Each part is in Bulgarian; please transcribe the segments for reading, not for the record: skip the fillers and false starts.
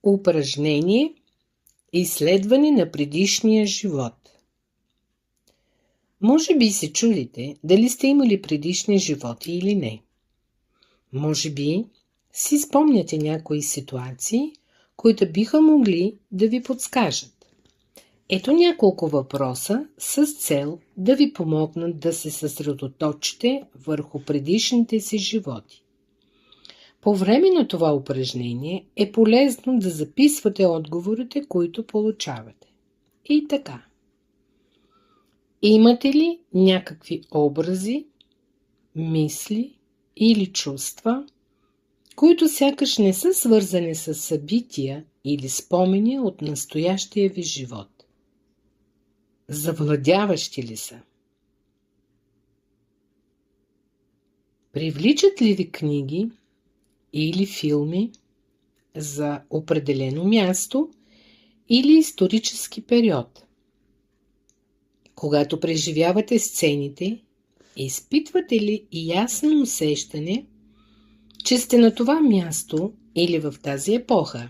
Упражнение изследване на предишния живот. Може би се чудите дали сте имали предишни животи или не. Може би си спомняте някои ситуации, които биха могли да ви подскажат. Ето няколко въпроса с цел да ви помогнат да се съсредоточите върху предишните си животи. По време на това упражнение е полезно да записвате отговорите, които получавате. И така. Имате ли някакви образи, мисли или чувства, които сякаш не са свързани с събития или спомени от настоящия ви живот? Завладяващи ли са? Привличат ли ви книги или филми за определено място или исторически период? Когато преживявате сцените, изпитвате ли ясно усещане, че сте на това място или в тази епоха?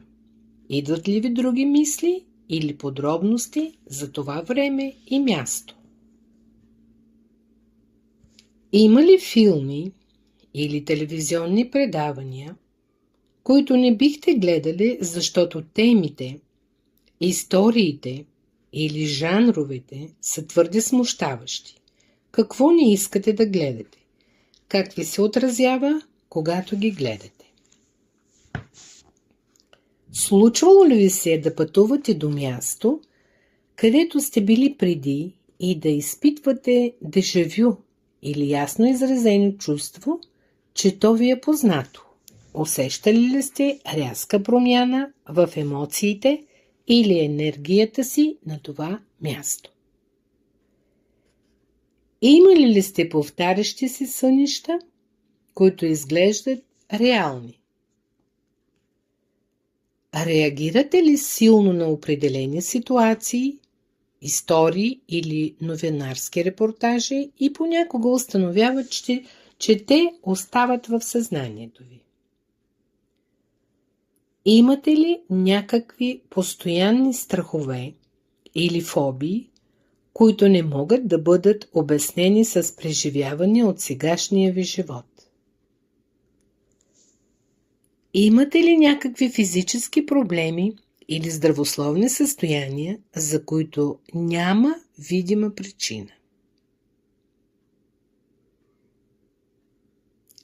Идват ли ви други мисли или подробности за това време и място? Има ли филми или телевизионни предавания, които не бихте гледали, защото темите, историите или жанровете са твърде смущаващи? Какво не искате да гледате? Как ви се отразява, когато ги гледате? Случвало ли ви се да пътувате до място, където сте били преди и да изпитвате дежавю или ясно изразено чувство, че то ви е познато? Усещали ли сте рязка промяна в емоциите или енергията си на това място? Имали ли сте повтарящи се сънища, които изглеждат реални? Реагирате ли силно на определени ситуации, истории или новинарски репортажи и понякога установявате, че те остават в съзнанието ви? Имате ли някакви постоянни страхове или фобии, които не могат да бъдат обяснени с преживяване от сегашния ви живот? Имате ли някакви физически проблеми или здравословни състояния, за които няма видима причина?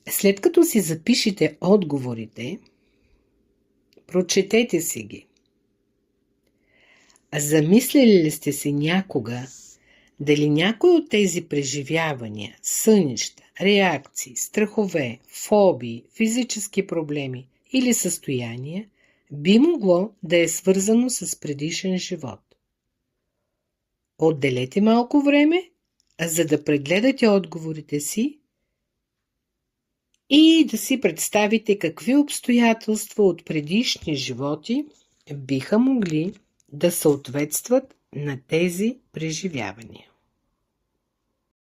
След като си запишете отговорите, прочетете си ги. Замислили ли сте се някога дали някой от тези преживявания, сънища, реакции, страхове, фобии, физически проблеми или състояния би могло да е свързано с предишен живот? Отделете малко време, за да прегледате отговорите си и да си представите какви обстоятелства от предишни животи биха могли да съответстват на тези преживявания.